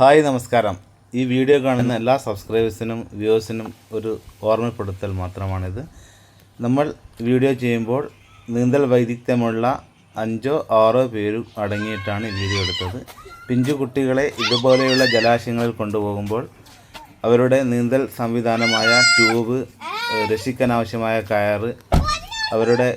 Hi നമസ്കാരം. ഈ video കാണുന്ന എല്ലാ സബ്സ്ക്രൈബേഴ്സിനും വ്യൂവേഴ്സിനും ഒരു ഓർമ്മപ്പെടുത്തൽ മാത്രമാണിത്. നമ്മൾ വീഡിയോ ചെയ്യുമ്പോൾ നീന്തൽ വൈദഗ്ധ്യമുള്ള 5-6 പേരും അടങ്ങിയിട്ടാണ് വീഡിയോ എടുത്തത്. പിഞ്ചു കുട്ടികളെ ഇതുപോലെയുള്ള ജലാശയങ്ങളിൽ കൊണ്ടുപോകുമ്പോൾ അവരുടെ നീന്തൽ സംവിധാനമായ ട്യൂബ്, രക്ഷിക്കാനാവശ്യമായ കയറ്, അവരുടെ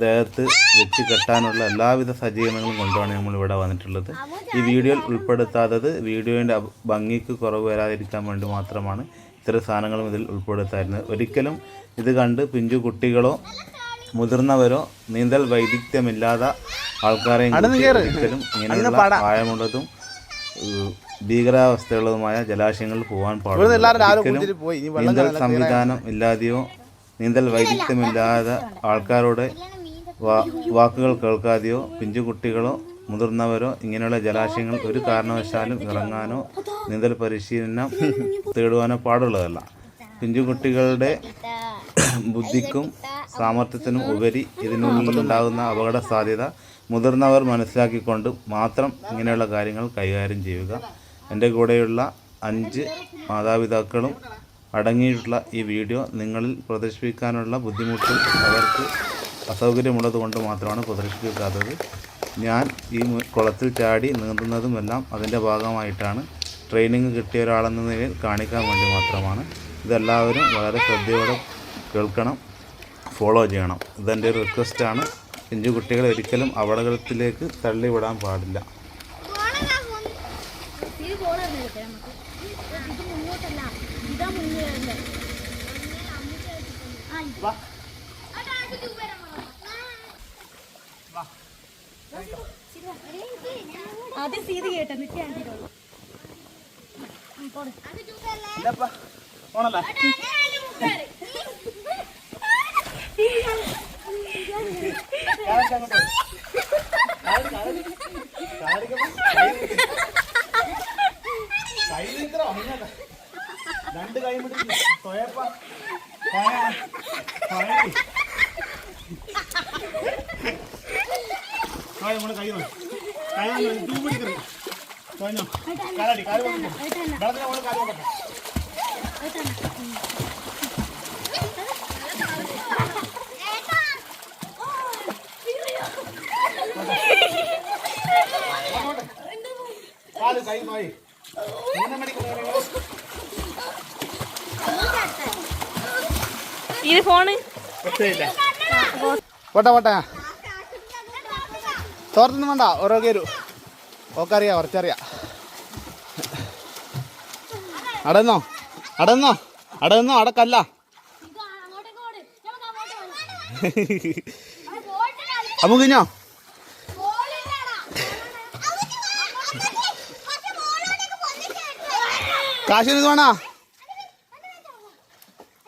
ദേഹത്ത് വെച്ച് കെട്ടാനുള്ള എല്ലാവിധ സജ്ജീകരണങ്ങളും കൊണ്ടാണ് നമ്മളിവിടെ വന്നിട്ടുള്ളത്. ഈ വീഡിയോയിൽ ഉൾപ്പെടുത്താത്തത് വീഡിയോൻ്റെ ഭംഗിക്ക് കുറവ് വരാതിരിക്കാൻ വേണ്ടി മാത്രമാണ് ഇത്തരം സാധനങ്ങളും ഇതിൽ ഉൾപ്പെടുത്താറുള്ളത്. ഒരിക്കലും ഇത് കണ്ട് പിഞ്ചു കുട്ടികളോ മുതിർന്നവരോ നീന്തൽ വൈദഗ്ധ്യമില്ലാത്ത ആൾക്കാരെയും ഒരിക്കലും ഇങ്ങനെയുള്ള ആഴമുള്ളതും ഭീകരാവസ്ഥയുള്ളതുമായ ജലാശയങ്ങളിൽ പോകാൻ പാടില്ല. നീന്തൽ സംവിധാനം ഇല്ലാതെയോ നീന്തൽ വൈദഗ്ധ്യമില്ലാതെ ആൾക്കാരുടെ വാക്കുകൾ കേൾക്കാതെയോ പിഞ്ചു കുട്ടികളോ മുതിർന്നവരോ ഇങ്ങനെയുള്ള ജലാശയങ്ങൾ ഒരു കാരണവശാലും ഇറങ്ങാനോ നീന്തൽ പരിശീലനം തേടുവാനോ പാടുള്ളതല്ല. പിഞ്ചു കുട്ടികളുടെ ബുദ്ധിക്കും സാമർത്ഥ്യത്തിനും ഉപരി ഇതിനുള്ളിലുണ്ടാകുന്ന അപകട സാധ്യത മുതിർന്നവർ മനസ്സിലാക്കിക്കൊണ്ട് മാത്രം ഇങ്ങനെയുള്ള കാര്യങ്ങൾ കൈകാര്യം ചെയ്യുക. എൻ്റെ കൂടെയുള്ള 5 മാതാപിതാക്കളും അടങ്ങിയിട്ടുള്ള ഈ വീഡിയോ നിങ്ങളിൽ പ്രദർശിപ്പിക്കാനുള്ള ബുദ്ധിമുട്ട് അവർക്ക് അസൗകര്യമുള്ളത് കൊണ്ട് മാത്രമാണ് പ്രദർശിപ്പിക്കാത്തത്. ഞാൻ ഈ കുളത്തിൽ ചാടി നീന്തുന്നതുമെല്ലാം അതിൻ്റെ ഭാഗമായിട്ടാണ്. ട്രെയിനിങ് കിട്ടിയ ഒരാളെന്ന നിലയിൽ കാണിക്കാൻ വേണ്ടി മാത്രമാണ്. ഇതെല്ലാവരും വളരെ ശ്രദ്ധയോടെ കേൾക്കണം, ഫോളോ ചെയ്യണം. ഇതെൻ്റെ ഒരു റിക്വസ്റ്റാണ്. പിഞ്ചു കുട്ടികളെ ഒരിക്കലും അപകടത്തിലേക്ക് തള്ളിവിടാൻ പാടില്ല. ആദ്യം സീത് കേട്ടോ രണ്ട് കൈ പിടിച്ച് സ്വയപ്പ നമ്മള് കൈ ട്യൂബ് പിടിക്കരുത്. കാലടി കാല് വെള്ളത്തിന് നമ്മള് കാല് വെക്കട്ടെ. കാല് കൈ മായി ഇത് ഫോണ് പോട്ടെ പോട്ടെ. തോർത്തൊന്നും വേണ്ട, ഓരോ കയറു ഓക്കറിയാം, കുറച്ചറിയാം. അടന്നോ അടന്നോ അടന്നോ അടക്കല്ല. അമുകിഞ്ഞോ കാശിന് ഇത് വേണോ?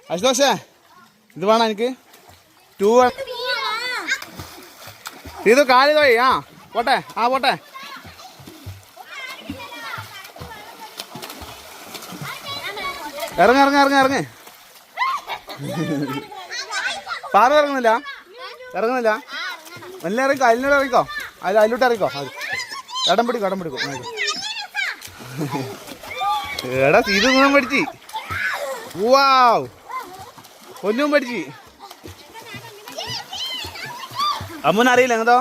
അശുതോഷേ ഇത് വേണോ എനിക്ക്? 2 ഇത് കാലി തോയി. ആ പോട്ടെ, ആ പോട്ടെ. ഇറങ്ങ ഇറങ്ങ ഇറങ്ങ ഇറങ്ങ്. പാറ ഇറങ്ങുന്നില്ല, ഇറങ്ങുന്നില്ല. എല്ലാം ഇറങ്ങിക്കോ, അതിനോട് ഇറങ്ങിക്കോ, അതിലോട്ട് ഇറങ്ങിക്കോ. ഇടം പിടിക്കും, ഇടം പിടിക്കും. എടാ സീത് നീളം പഠിച്ച്. വാവ്, ഒന്നും പഠിച്ച്. അമ്മൂനറിയില്ല എങ്ങതോ?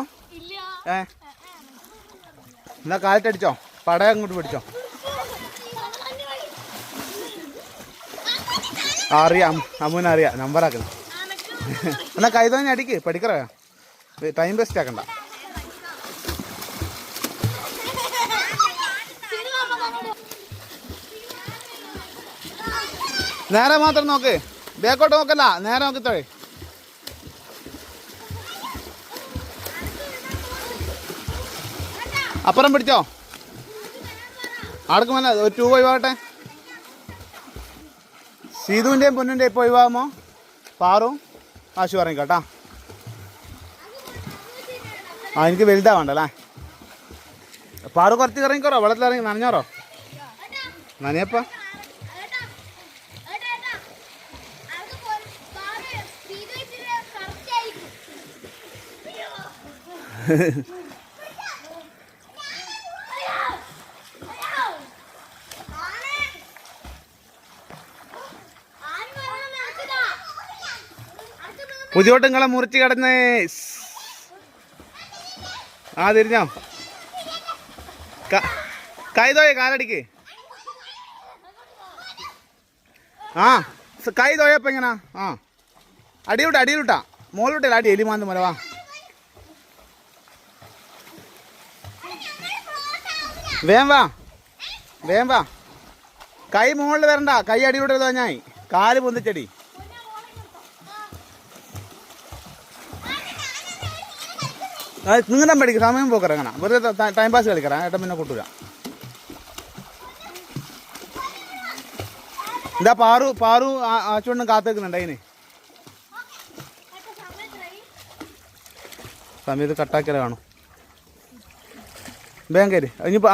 എന്നാ കാലത്തടിച്ചോ, പട അങ്ങോട്ട് പിടിച്ചോ. അറിയാം, അമ്മൂനറിയാം, നമ്പറാക്കണം. എന്നാ കൈതോന്നെ അടിക്ക്, പഠിക്കറ. ടൈം വേസ്റ്റ് ആക്കണ്ട. നേരെ മാത്രം നോക്ക്, ബേക്കോട്ട് നോക്കല്ല, നേരെ നോക്കിത്തോഴേ. അപ്പുറം പിടിച്ചോ, ആർക്കുമല്ല. ഒരു 2 ഒഴിവാകട്ടെ. സീതുവിൻ്റെയും പൊന്നിൻ്റെയും ഇപ്പോൾ ഒഴിവാകുമോ? പാറും ആശു ഇറങ്ങിക്കോട്ടാ. ആ എനിക്ക് വലുതാ വേണ്ടല്ലേ. പാറു കുറച്ച് ഇറങ്ങിക്കോറോ, വെള്ളത്തിലിറങ്ങി നനഞ്ഞോറോ? നനയപ്പാ. പുതിയോട്ട് നിങ്ങളെ മുറിച്ച് കിടന്നേ. ആ തിരിഞ്ഞോ. കൈതോയെ കാലടിക്ക്. ആ കൈ തോയപ്പ എങ്ങനാ? ആ അടിയിലൂട്ടാ മോളിലോട്ടല്ല അടി എലിമാന്ന് മലവാ. വേം വാ കൈ മുകളിൽ വരണ്ട, കൈ അടിയിലൂടെ തോന്നായി, കാല് പൊന്തിച്ചടി. നിങ്ങൾ തമ്പടിക്ക് സമയം പോക്കിറങ്ങണം, വെറുതെ ടൈം പാസ് കളിക്കറാ. ഏട്ടൻ പിന്നെ കൂട്ടൂല. എന്താ പാറു ആച്ചുകൊണ്ടും കാത്തേക്കുന്നുണ്ട് അതിന്. സമയത്ത് കട്ടാക്കല കാണും. വേഗം കയറി ഇനിയിപ്പോൾ